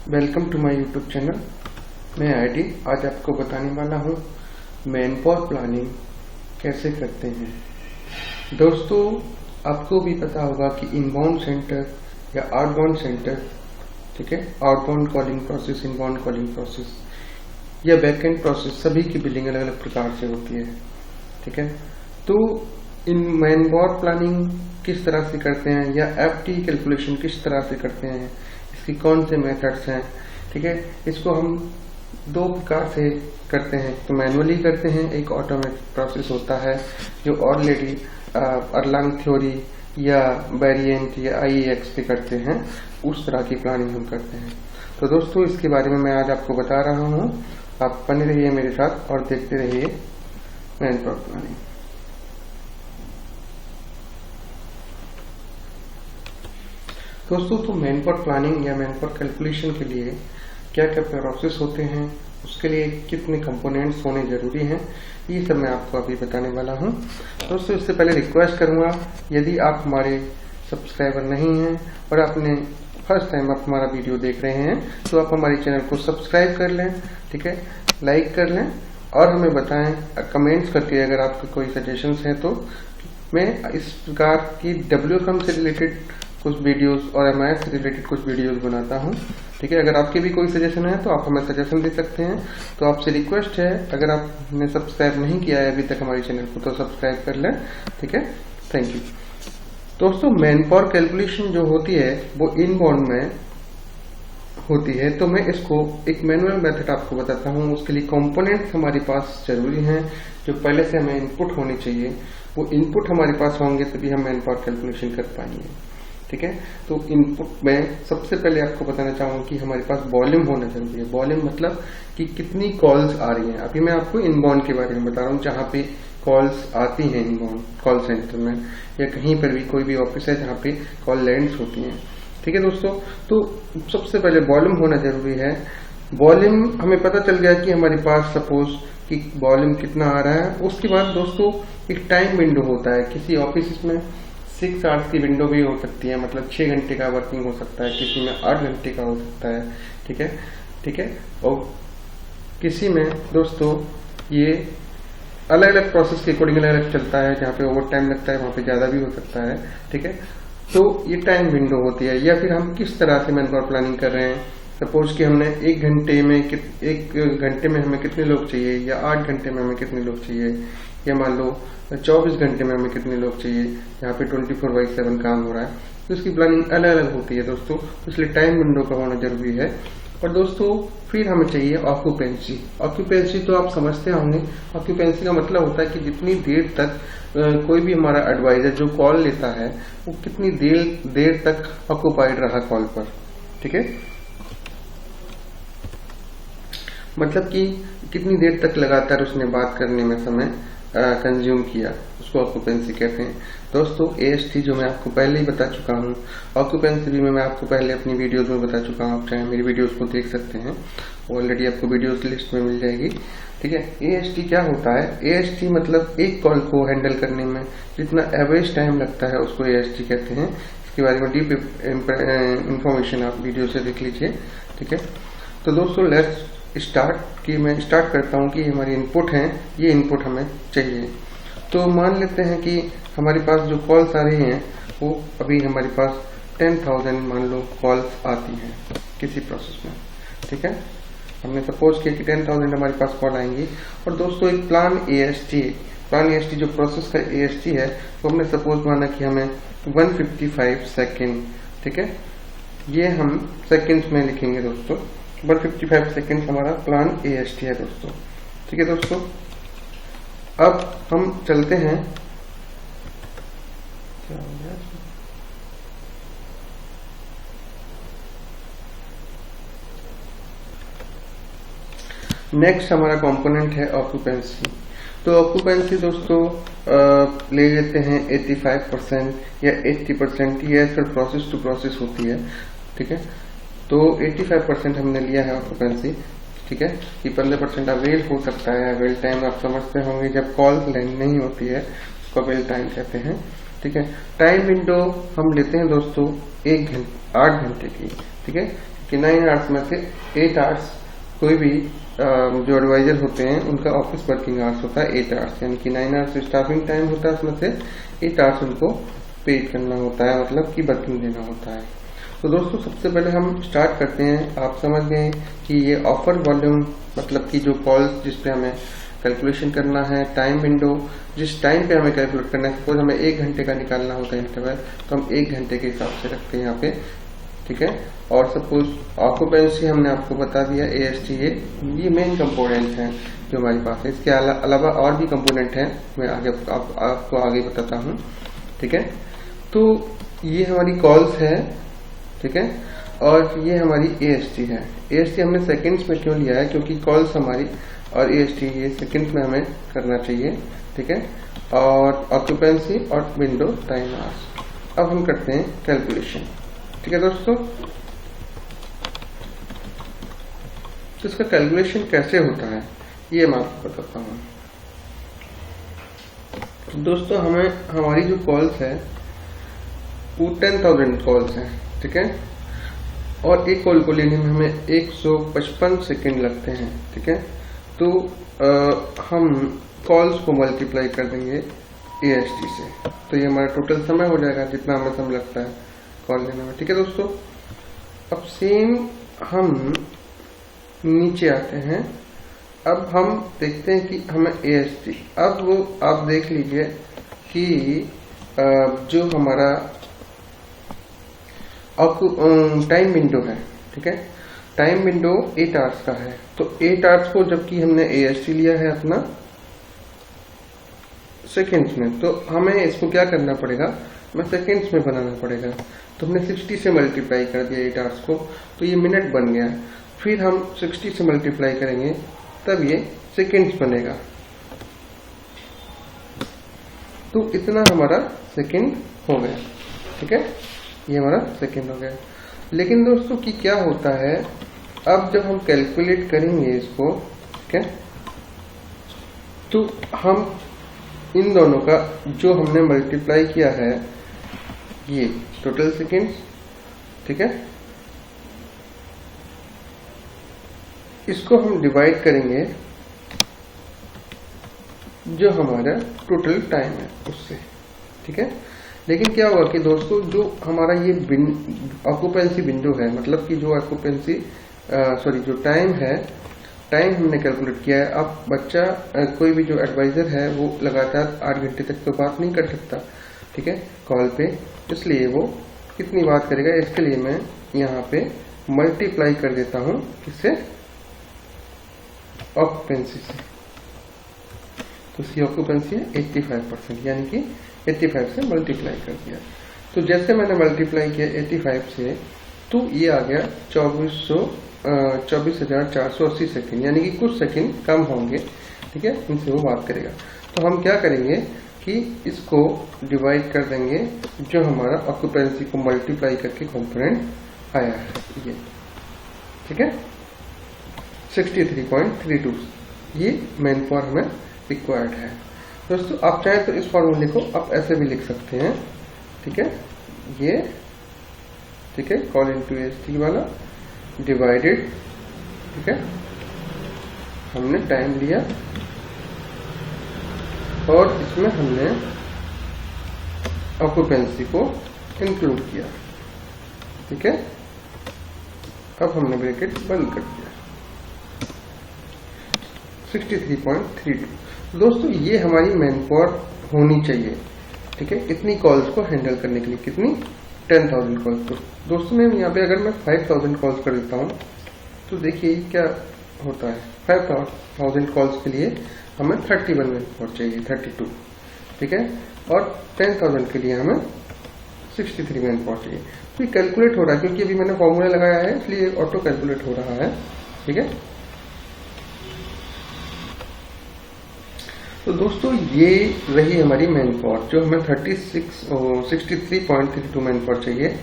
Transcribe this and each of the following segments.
Welcome to my YouTube channel. मैं आईडी आज आपको बताने वाला हूँ मैनपावर प्लानिंग कैसे करते हैं। दोस्तों, आपको भी पता होगा कि इनबाउंड सेंटर या आउटबाउंड सेंटर, ठीक है, outbound calling process, inbound calling process या बैकएंड प्रोसेस, सभी की बिलिंग अलग अलग प्रकार से होती है, ठीक है। तो इन मैनपावर प्लानिंग किस तरह से करते हैं या एफटी कैलकुलेशन किस तरह से करते हैं, इसकी कौन से मेथड्स हैं, ठीक है। इसको हम दो प्रकार से करते हैं, तो मैनुअली करते हैं, एक ऑटोमेटिक प्रोसेस होता है जो ऑलरेडी अर्लांग थ्योरी या वेरिएंट या IEX पे करते हैं, उस तरह की प्लानिंग हम करते हैं। तो दोस्तों, इसके बारे में मैं आज आपको बता रहा हूँ, आप बने रहिए मेरे साथ और देखते रहिए मैनपावर प्लानिंग। दोस्तों, तो मैनपावर प्लानिंग या मैनपावर कैलकुलेशन के लिए क्या क्या प्रोसेस होते हैं, उसके लिए कितने कंपोनेंट्स होने जरूरी हैं, ये सब मैं आपको अभी बताने वाला हूं। दोस्तों, इससे पहले रिक्वेस्ट करूंगा, यदि आप हमारे सब्सक्राइबर नहीं हैं और आपने फर्स्ट टाइम आप हमारा वीडियो देख रहे हैं, तो आप हमारे चैनल को सब्सक्राइब कर लें, ठीक है, लाइक कर लें और हमें बताएं कमेंट्स करके अगर आपके कोई सजेशंस हैं तो। मैं इस प्रकार की WFM से रिलेटेड कुछ वीडियोस और MIS से रिलेटेड कुछ वीडियोस बनाता हूं, ठीक है। अगर आपके भी कोई सजेशन है तो आप हमें सजेशन दे सकते हैं। तो आपसे रिक्वेस्ट है, अगर आपने सब्सक्राइब नहीं किया है अभी तक हमारे चैनल को, तो सब्सक्राइब कर लें, ठीक है। Thank you. दोस्तों, मैनपावर कैलकुलेशन जो होती है वो इनबाउंड में होती है, तो मैं इसको एक मैनुअल मेथड आपको बताता हूँ। उसके लिए कंपोनेंट्स हमारे पास जरूरी हैं, जो पहले से हमें इनपुट होने चाहिए। वो इनपुट हमारे पास होंगे तभी हम मैनपावर कैलकुलेशन कर पाएंगे, ठीक है। तो इनपुट में सबसे पहले आपको बताना चाहूंगा कि हमारे पास वॉल्यूम होना जरूरी है। वॉल्यूम मतलब कि कितनी कॉल्स आ रही हैं। अभी मैं आपको इनबाउंड के बारे में बता रहा हूँ, जहाँ पे कॉल्स आती हैं इनबाउंड कॉल सेंटर में या कहीं पर भी कोई भी ऑफिस है जहाँ पे कॉल लैंड्स होती हैं, ठीक है दोस्तों। तो सबसे पहले वॉल्यूम होना जरूरी है। वॉल्यूम हमें पता चल गया कि हमारे पास सपोज कि वॉल्यूम कितना आ रहा है। उसके बाद दोस्तों एक टाइम विंडो होता है। किसी ऑफिस में 6 आवर्स की विंडो भी हो सकती है, मतलब 6 घंटे का वर्किंग हो सकता है, किसी में 8 घंटे का हो सकता है, ठीक है, ठीक है। और किसी में दोस्तों ये अलग अलग प्रोसेस के अकॉर्डिंग अलग अलग चलता है, जहाँ पे ओवर टाइम लगता है वहाँ पे ज्यादा भी हो सकता है, ठीक है। तो ये टाइम विंडो होती है। या फिर हम किस तरह से मैनपावर प्लानिंग कर रहे हैं, सपोज कि हमने 1 घंटे में हमें कितने लोग चाहिए, या 8 घंटे में हमें कितने लोग चाहिए, या मान लो 24 घंटे में हमें कितने लोग चाहिए, यहाँ पे 24/7 काम हो रहा है। तो इसकी प्लानिंग अलग अलग होती है दोस्तों, इसलिए टाइम विंडो का होना जरूरी है। और दोस्तों फिर हमें चाहिए ऑक्यूपेंसी। ऑक्यूपेंसी तो आप समझते होंगे। ऑक्यूपेंसी का मतलब होता है कि जितनी देर तक कोई भी हमारा एडवाइजर जो कॉल लेता है वो कितनी देर तक ऑक्यूपाइड रहा कॉल पर, ठीक है। मतलब कि कितनी देर तक लगातार उसने बात करने में समय कंज्यूम किया, उसको ऑक्यूपेंसी कहते हैं। दोस्तों AST जो मैं आपको पहले ही बता चुका हूँ, ऑक्यूपेंसी भी मैं आपको पहले अपनी वीडियोस में बता चुका हूँ। आप चाहे मेरी वीडियोस को देख सकते हैं, ऑलरेडी आपको वीडियोस लिस्ट में मिल जाएगी, ठीक है। AST क्या होता है? AST मतलब एक कॉल को हैंडल करने में जितना एवरेज टाइम लगता है उसको AST कहते हैं। इसके बारे में डीप इंफॉर्मेशन आप वीडियो से देख लीजिए, ठीक है। तो दोस्तों लेट्स मैं स्टार्ट करता हूँ कि हमारी इनपुट हैं, ये इनपुट हमें चाहिए। तो मान लेते हैं कि हमारे पास जो कॉल्स आ रही हैं वो अभी हमारे पास 10,000 मान लो कॉल्स आती हैं किसी प्रोसेस में, ठीक है। हमने सपोज किया कि 10,000 हमारे पास कॉल आएंगी। और दोस्तों एक प्लान AST जो प्रोसेस का AST है वो हमने सपोज माना कि हमें 155 सेकेंड, ठीक है, ये हम सेकेंड्स में लिखेंगे दोस्तों। 155 सेकेंड हमारा प्लान AST है दोस्तों, ठीक है दोस्तों। अब हम चलते हैं, नेक्स्ट हमारा कंपोनेंट है ऑक्यूपेंसी। तो ऑक्यूपेंसी दोस्तों ले लेते हैं 85% या 80%, ये सर प्रोसेस टू प्रोसेस होती है, ठीक है। तो 85% हमने लिया है ऑक्यूपेंसी, ठीक है। कि 15% अवेल हो सकता है। अवेल टाइम आप समझते होंगे, जब कॉल लैंड नहीं होती है उसको अवेल टाइम कहते हैं, ठीक है। टाइम विंडो हम लेते हैं दोस्तों 8 घंटे की, ठीक है। कि 9 आवर्स में से 8 आवर्स कोई भी जो एडवाइजर होते हैं उनका ऑफिस वर्किंग आवर्स होता है 8 आवर्स, यानी कि 9 आवर्स स्टाफिंग टाइम होता है, उसमें से 8 आवर्स उनको पेड करना होता है, मतलब कि वर्किंग देना होता है। तो दोस्तों सबसे पहले हम स्टार्ट करते हैं। आप समझ गए कि ये ऑफर वॉल्यूम मतलब कि जो कॉल्स जिस पे हमें कैलकुलेशन करना है, टाइम विंडो जिस टाइम पे हमें कैलकुलेट करना है, सपोज हमें 1 घंटे का निकालना होता है इंटरवल, तो हम 1 घंटे के हिसाब से रखते हैं यहाँ पे, ठीक है। और सपोज ऑक्यूपेंसी हमने आपको बता दिया, AST ये मेन कंपोनेंट हैं जो हमारी पास है। इसके अलावा और भी कंपोनेंट हैं, मैं आगे आपको आगे बताता हूँ, ठीक है। तो ये हमारी कॉल्स है, ठीक है, और ये हमारी AST है। AST हमने सेकंड्स में क्यों लिया है, क्योंकि कॉल्स हमारी और AST ये सेकंड्स में हमें करना चाहिए, ठीक है। और ऑक्यूपेंसी और विंडो टाइम आवर्स। अब हम करते हैं कैलकुलेशन, ठीक है दोस्तों। तो इसका कैलकुलेशन कैसे होता है ये मैं आपको बताता हूँ। दोस्तों हमें हमारी जो कॉल्स है वो 10,000 कॉल्स हैं, ठीक है, और एक कॉल को लेने में हमें 155 सेकंड लगते हैं, ठीक है। तो हम कॉल्स को मल्टीप्लाई कर देंगे AST से, तो ये हमारा टोटल समय हो जाएगा जितना हमें समय लगता है कॉल लेने में, ठीक है दोस्तों। अब सेम हम नीचे आते हैं। अब हम देखते हैं कि हमें AST, अब वो आप देख लीजिए कि जो हमारा टाइम विंडो है, ठीक है, टाइम विंडो 8 आवर्स का है। तो 8 आवर्स को जबकि हमने AST लिया है अपना सेकेंड्स में, तो हमें इसको क्या करना पड़ेगा, हमें सेकेंड्स में बनाना पड़ेगा। तो हमने 60 से मल्टीप्लाई कर दिया 8 आवर्स को, तो ये मिनट बन गया। फिर हम 60 से मल्टीप्लाई करेंगे तब ये सेकेंड्स बनेगा, तो इतना हमारा सेकेंड हो गया, ठीक है, ये हमारा सेकेंड हो गया। लेकिन दोस्तों कि क्या होता है, अब जब हम कैलकुलेट करेंगे इसको, ठीक है, तो हम इन दोनों का जो हमने मल्टीप्लाई किया है ये टोटल सेकेंड्स, ठीक है, इसको हम डिवाइड करेंगे जो हमारा टोटल टाइम है उससे, ठीक है। लेकिन क्या होगा कि दोस्तों जो हमारा ये ऑक्यूपेंसी विंडो है, मतलब कि जो ऑक्यूपेंसी जो टाइम है, टाइम हमने कैलकुलेट किया है। अब बच्चा कोई भी जो एडवाइजर है वो लगातार 8 घंटे तक तो बात नहीं कर सकता, ठीक है, कॉल पे, इसलिए वो कितनी बात करेगा, इसके लिए मैं यहाँ पे मल्टीप्लाई कर देता हूँ किससे, ऑक्यूपेंसी से। तो इसकी ऑक्यूपेंसी है 85%, यानी कि 85 से मल्टीप्लाई कर दिया। तो जैसे मैंने मल्टीप्लाई किया 85 से, तो ये आ गया 24,480 सेकंड, यानी कि कुछ सेकंड कम होंगे, ठीक है, इनसे वो बात करेगा। तो हम क्या करेंगे कि इसको डिवाइड कर देंगे जो हमारा ऑक्यूपेंसी को मल्टीप्लाई करके कंपोनेंट आया है, ये, ठीक है, 63.32, ये मेन फॉर हमें रिक्वायर्ड है। दोस्तों आप चाहें तो इस फॉर्मूले को आप ऐसे भी लिख सकते हैं, ठीक है, ये, ठीक है, कॉल इनटू AST वाला डिवाइडेड, ठीक है, हमने टाइम लिया और इसमें हमने ऑक्यूपेंसी को इंक्लूड किया, ठीक है। अब हमने ब्रैकेट बंद कर दिया। 63.32। दोस्तों ये हमारी मैन पावर होनी चाहिए, ठीक है, इतनी कॉल्स को हैंडल करने के लिए। कितनी? 10,000 कॉल्स को। दोस्तों मैं यहाँ पे अगर मैं 5,000 कॉल्स कर देता हूँ तो देखिए क्या होता है। 5,000 कॉल्स के लिए हमें 31 मैन पावर चाहिए, 32, ठीक है, और 10,000 के लिए हमें 63 मैन पावर चाहिए। तो ये कैलकुलेट हो रहा है क्योंकि अभी मैंने फॉर्मूला लगाया है, इसलिए ऑटो कैलकुलेट हो रहा है, ठीक है। तो दोस्तों ये रही हमारी मैन पावर जो हमें 63.32 मैन पावर चाहिए।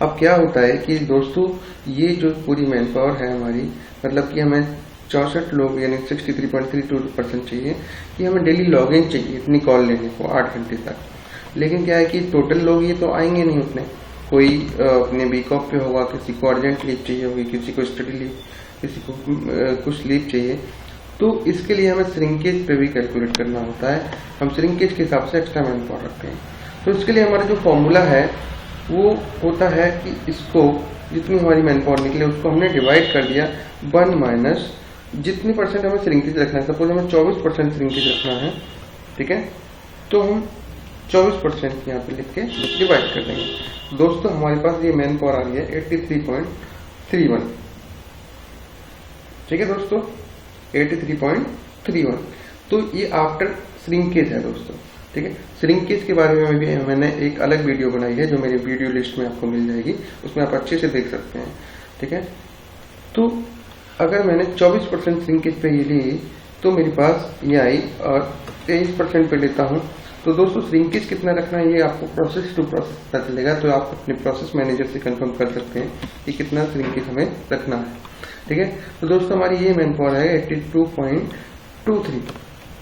अब क्या होता है कि दोस्तों ये जो पूरी मैन पावर है हमारी, मतलब कि हमें 64 लोग यानी 63.32% चाहिए कि हमें डेली लॉग इन चाहिए इतनी कॉल लेने को 8 घंटे तक। लेकिन क्या है कि टोटल लोग ये तो आएंगे नहीं उतने, कोई अपने वीक ऑफ पे होगा, किसी को अर्जेंट लीव चाहिए होगी, किसी को स्टडी लीव, किसी को कुछ लीव चाहिए, तो इसके लिए हमें श्रिंकेज पे भी कैलकुलेट करना होता है। हम श्रिंकेज के हिसाब से एक्स्ट्रा मैन पावर रखते हैं। तो इसके लिए हमारा जो फॉर्मूला है वो होता है कि इसको जितनी हमारी मैन पावर निकले उसको हमने डिवाइड कर दिया 1 माइनस जितनी परसेंट हमें श्रिंकेज रखना है। सपोज हमें 24% श्रिंकेज रखना है, ठीक है, तो हम 24% यहाँ पे लिख के डिवाइड कर देंगे। दोस्तों हमारे पास ये मैन पावर आ रही है 83.31, ठीक है दोस्तों, 83.31। तो ये आफ्टर श्रिंकेज है दोस्तों, ठीक है। श्रिंकेज के बारे में भी मैंने एक अलग वीडियो बनाई है जो मेरी वीडियो लिस्ट में आपको मिल जाएगी, उसमें आप अच्छे से देख सकते हैं, ठीक है। तो अगर मैंने 24% श्रिंकेज पे ये ली तो मेरे पास ये आई, और 23% पे लेता हूँ तो दोस्तों श्रिंकेज कितना रखना है ये आपको प्रोसेस टू प्रोसेस पता चलेगा। तो आप अपने प्रोसेस मैनेजर से कंफर्म कर सकते हैं कि कितना श्रिंकेज हमें रखना है, ठीक है। तो दोस्तों हमारी ये मैन पावर है 82.23,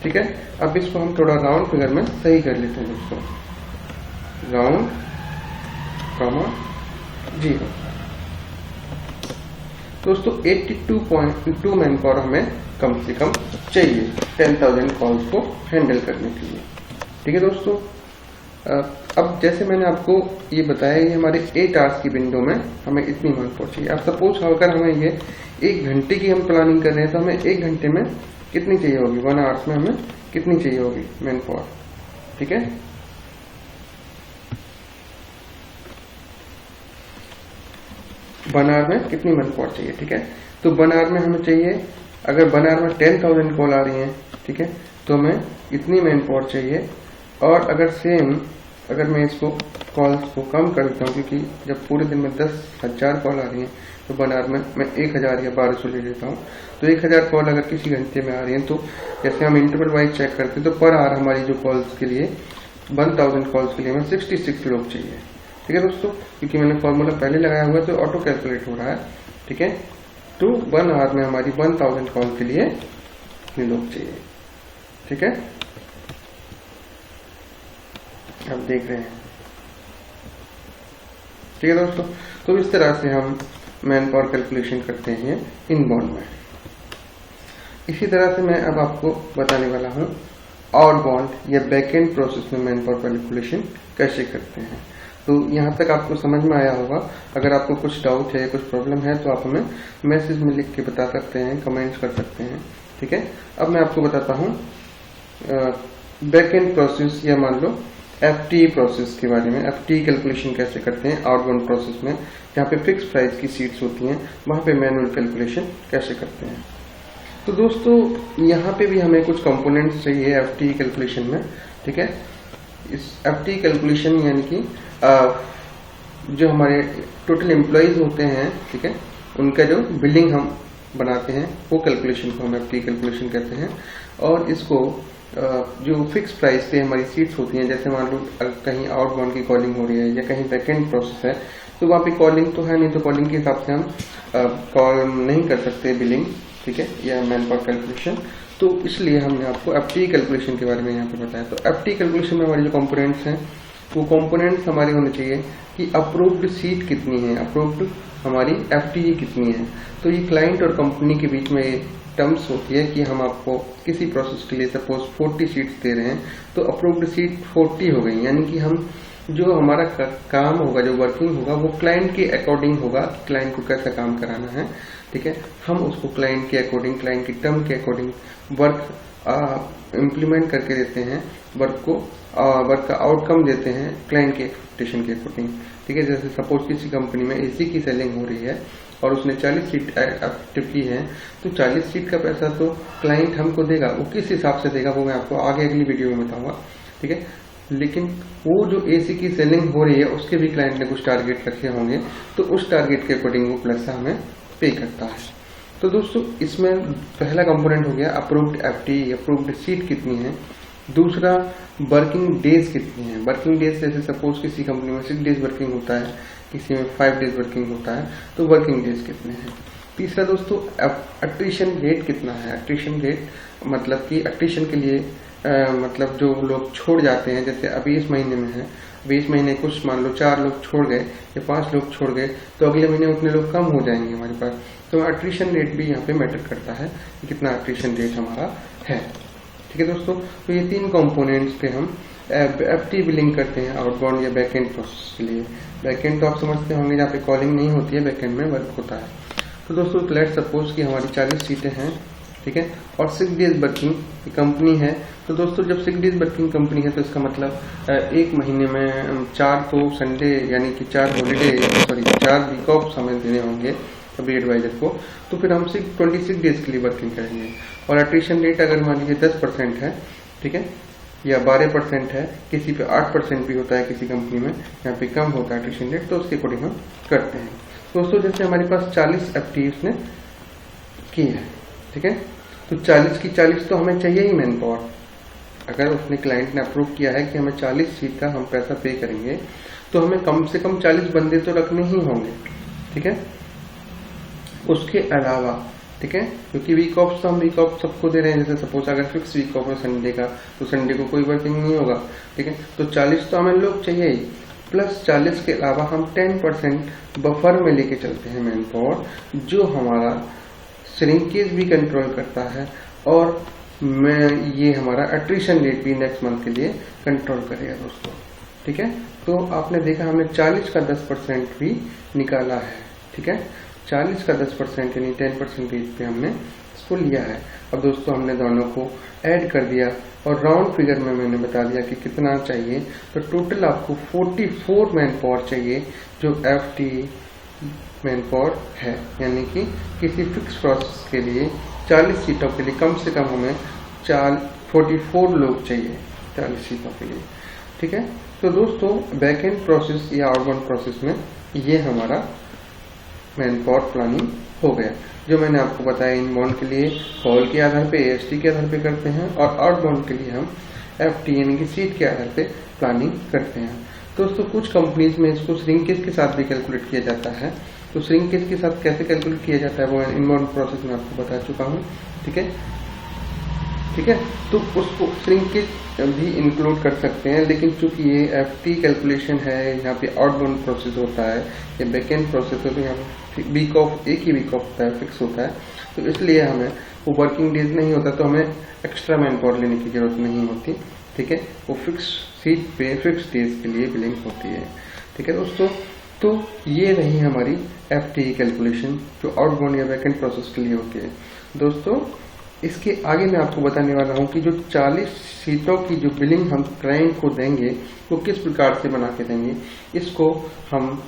ठीक है। अब इसको हम थोड़ा राउंड फिगर में सही कर लेते हैं दोस्तों, राउंड कॉमा 0। दोस्तों 82.2 मैन पावर हमें कम से कम चाहिए 10,000 कॉल्स को हैंडल करने के लिए, ठीक है दोस्तों। अब जैसे मैंने आपको ये बताया ये हमारे 8 आवर्स की विंडो में हमें इतनी मैन पावर चाहिए। अब सपोज अगर हमें ये 1 घंटे की हम प्लानिंग कर रहे हैं तो हमें 1 घंटे में कितनी चाहिए होगी, 1 आवर्स में हमें कितनी चाहिए होगी मैन पावर, ठीक है। 1 आवर में कितनी मैन पावर चाहिए, ठीक है। तो 1 आवर में हमें चाहिए, अगर 1 आवर में 10,000 कॉल आ रही हैं, ठीक है, तो हमें इतनी मैन पावर चाहिए। और अगर सेम अगर मैं इसको कॉल्स को कम कर देता हूँ, क्योंकि जब पूरे दिन में 10,000 कॉल आ रही हैं तो 1 आवर में मैं 1,000 या 1200 ले लेता हूँ। तो 1,000 कॉल अगर किसी घंटे में आ रही हैं तो जैसे हम इंटरवल वाइज चेक करते हैं तो पर आवर हमारी जो कॉल्स के लिए 1000 कॉल्स के लिए हमें 66 लोग चाहिए, ठीक है दोस्तों। क्योंकि मैंने फॉर्मूला पहले लगाया हुआ है तो ऑटो कैलकुलेट हो रहा है, ठीक है। तो 1 आवर में हमारी 1000 कॉल के लिए कितने लोग चाहिए, ठीक है। आप देख रहे हैं, ठीक है दोस्तों। तो इस तरह से हम मैन पावर कैलकुलेशन करते हैं इनबाउंड में। इसी तरह से मैं अब आपको बताने वाला हूं आउटबाउंड या बैकएंड प्रोसेस में मैन पावर कैलकुलेशन कैसे करते हैं। तो यहाँ तक आपको समझ में आया होगा। अगर आपको कुछ डाउट है, कुछ प्रॉब्लम है तो आप हमें मैसेज में लिख के बता सकते हैं, कमेंट्स कर सकते हैं, ठीक है। अब मैं आपको बताता हूँ बैकएंड प्रोसेस या मान लो FTE प्रोसेस के बारे में। FTE कैलकुलेशन कैसे करते हैं आउटबाउंड प्रोसेस में, जहाँ पे फिक्स प्राइस की सीट्स होती हैं, वहां पे मैनुअल कैलकुलेशन कैसे करते हैं। तो दोस्तों यहाँ पे भी हमें कुछ कंपोनेंट्स चाहिए FTE कैलकुलेशन में, ठीक है। इस FTE कैलकुलेशन यानी कि जो हमारे टोटल एम्प्लॉयज होते हैं, ठीक है, उनका जो बिलिंग हम बनाते हैं वो कैलकुलेशन को हम FTE कैलकुलेशन कहते हैं। और इसको जो फिक्स प्राइस पे हमारी सीट्स होती हैं, जैसे मान लो कहीं आउटबाउंड की कॉलिंग हो रही है या कहीं बैकएंड प्रोसेस है तो वहाँ पे कॉलिंग तो है नहीं, तो कॉलिंग के हिसाब से हम कॉल नहीं कर सकते बिलिंग, ठीक है, या मैन पावर कैलकुलेशन। तो इसलिए हमने आपको FTE कैलकुलेशन के बारे में यहाँ पे बताया। तो FTE कैलकुलेशन में हमारे जो कंपोनेंट्स हैं वो कंपोनेंट्स हमारे होने चाहिए कि अप्रूव्ड सीट कितनी है, अप्रूव्ड हमारी FTE कितनी है। तो ये क्लाइंट और कंपनी के बीच में टर्म्स होती है कि हम आपको किसी प्रोसेस के लिए सपोज 40 सीट्स दे रहे हैं तो अप्रूव्ड सीट 40 हो गई, यानी कि हम जो हमारा काम होगा, जो वर्किंग होगा वो क्लाइंट के अकॉर्डिंग होगा, क्लाइंट को कैसा काम कराना है, ठीक है। हम उसको क्लाइंट के अकॉर्डिंग, क्लाइंट की टर्म के अकॉर्डिंग वर्क इम्प्लीमेंट करके देते हैं, वर्क का आउटकम देते हैं क्लाइंट के एक्सपेक्टेशन के अकॉर्डिंग, ठीक है। जैसे सपोज किसी कंपनी में AC की सेलिंग हो रही है और उसने 40 सीट एक्टिव की है तो 40 सीट का पैसा तो क्लाइंट हमको देगा, वो किस हिसाब से देगा वो मैं आपको आगे अगली वीडियो में बताऊंगा, ठीक है। लेकिन वो जो AC की सेलिंग हो रही है उसके भी क्लाइंट ने कुछ टारगेट रखे होंगे तो उस टारगेट के अकॉर्डिंग वो पैसा हमें पे करता है। तो दोस्तों इसमें पहला कंपोनेंट हो गया अप्रूव्ड FTE, अप्रूव्ड सीट कितनी है। दूसरा वर्किंग डेज कितनी है। वर्किंग डेज जैसे सपोज किसी कंपनी में 6 डेज वर्किंग होता है, किसी में 5 डेज वर्किंग होता है, तो वर्किंग डेज कितने हैं। तीसरा दोस्तों अट्रिशन रेट कितना है। अट्रिशन रेट मतलब कि अट्रिशन के लिए मतलब जो लोग छोड़ जाते हैं, जैसे अभी इस महीने में है इस महीने कुछ मान लो 4 लोग छोड़ गए या 5 लोग छोड़ गए, तो अगले महीने उतने लोग कम हो जाएंगे हमारे पास। तो अट्रिशन रेट भी यहाँ पे मैटर करता है कि कितना अट्रिशन रेट हमारा है। ठीक है दोस्तों, तो ये 3 कंपोनेंट्स पे हम एफटी बिलिंग करते हैं आउटबाउंड या बैकएंड प्रोसेस के लिए। बैकएंड तो आप समझते होंगे जहाँ पे कॉलिंग नहीं होती है, बैकएंड में वर्क होता है। तो दोस्तों लेट्स सपोज कि हमारी 40 सीटें हैं, ठीक है, और 6 डेज वर्किंग कंपनी है। तो दोस्तों जब 6 डेज वर्किंग कंपनी है तो इसका मतलब एक महीने में 4 तो संडे यानी कि 4 वीक ऑफ हमें देने होंगे अभी एडवाइजर को। तो फिर हम 26 डेज के लिए वर्किंग करेंगे। और अट्रिशन रेट अगर मान लीजिए 10% है, ठीक है, या 12% है, किसी पे 8% भी होता है किसी कंपनी में, यहाँ पे कम होता है अट्रिशन रेट, तो उसके अकॉर्डिंग हम करते हैं। दोस्तों जैसे हमारे पास 40 एफटी उसने की है, ठीक है, तो 40 की 40 तो हमें चाहिए ही मैन पावर। अगर उसने क्लाइंट ने अप्रूव किया है कि हमें 40 सीट का हम पैसा पे करेंगे, तो हमें कम से कम 40 बंदे तो रखने ही होंगे, ठीक है। उसके अलावा, ठीक है, क्योंकि वीक ऑफ तो हम वीक ऑफ सबको दे रहे हैं। जैसे सपोज अगर फिक्स वीक ऑफ है संडे का, तो संडे को कोई वर्किंग नहीं होगा, ठीक है, तो 40 तो हमें लोग चाहिए ही। प्लस 40 के अलावा हम 10% बफर में लेके चलते हैं मैन पावर, जो हमारा श्रिंकेज भी कंट्रोल करता है और ये हमारा अट्रिशन रेट भी नेक्स्ट मंथ के लिए कंट्रोल करेगा दोस्तों, ठीक है। तो आपने देखा हमने 40 का 10% भी निकाला है, ठीक है, 40 का 10% यानी 10% रेट पे हमने इसको लिया है। अब दोस्तों हमने दोनों को ऐड कर दिया और राउंड फिगर में मैंने बता दिया कि कितना चाहिए। तो टोटल आपको 44 मैन पावर चाहिए, जो एफटी मैन पावर है, यानी कि किसी फिक्स प्रोसेस के लिए 40 सीटों के लिए कम से कम हमें 44 लोग चाहिए 40 सीटों के लिए, ठीक है। तो दोस्तों बैक एंड प्रोसेस या आउटबाउंड प्रोसेस में ये हमारा मैन पावर प्लानिंग हो गया। जो मैंने आपको बताया इनबाउंड के लिए कॉल के आधार पे, एएसटी के आधार पे करते हैं, और आउटबाउंड के लिए हम एफटी यानी कि सीट के आधार पे प्लानिंग करते हैं। दोस्तों कुछ कंपनीज में इसको श्रिंकेज के साथ भी कैलकुलेट किया जाता है। तो श्रिंकेज के साथ कैसे कैलकुलेट किया जाता है वो इनबाउंड प्रोसेस में आपको बता चुका हूँ, ठीक है, ठीक है। तो उसको श्रिंकेज भी इंक्लूड कर सकते हैं, लेकिन चूंकि ये एफटी कैलकुलेशन है, यहाँ पे आउटबाउंड प्रोसेस होता है, ये बैकएंड प्रोसेस होता है, यहाँ वीक ऑफ एक ही वीक ऑफ होता है, फिक्स होता है, तो इसलिए हमें वो वर्किंग डेज नहीं होता, तो हमें एक्स्ट्रा मैन पावर लेने की जरूरत नहीं होती, ठीक है। वो फिक्स सीट पे फिक्स डेज के लिए बिलिंग होती है, ठीक है दोस्तों। तो ये रही हमारी एफटी कैलकुलेशन जो आउटबाउंड या बैकएंड प्रोसेस के लिए होती है। दोस्तों इसके आगे मैं आपको बताने वाला हूँ कि जो 40 सीटों की जो बिलिंग हम क्लाइंट को देंगे वो किस प्रकार से बना के देंगे, इसको हम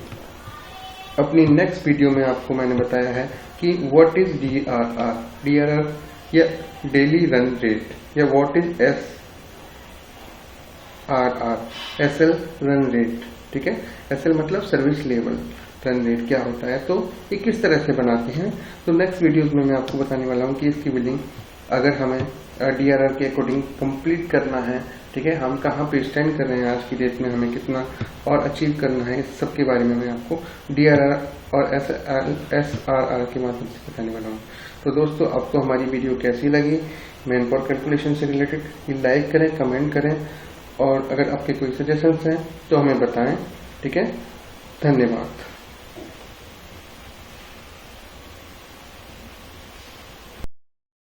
अपनी नेक्स्ट वीडियो में आपको मैंने बताया है कि व्हाट इज डीआरआर या डेली रन रेट, या what is SL run rate, ठीक है। एसएल मतलब सर्विस लेवल रन रेट क्या होता है, तो ये किस तरह से बनाते हैं। तो नेक्स्ट वीडियोस में मैं आपको बताने वाला हूँ कि इसकी बिलिंग अगर हमें डीआरआर के अकॉर्डिंग कंप्लीट करना है, ठीक है, हम कहाँ पे स्टैंड कर रहे हैं आज की डेट में, हमें कितना और अचीव करना है, इस सब के बारे में मैं आपको डीआरआर और एसआरआर के माध्यम से बताने वाला हूँ। तो दोस्तों आपको हमारी वीडियो कैसी लगी मैन पावर कैलकुलेशन से रिलेटेड, ये लाइक करें, कमेंट करें, और अगर आपके कोई सजेशंस हैं तो हमें बताएं, ठीक है। धन्यवाद।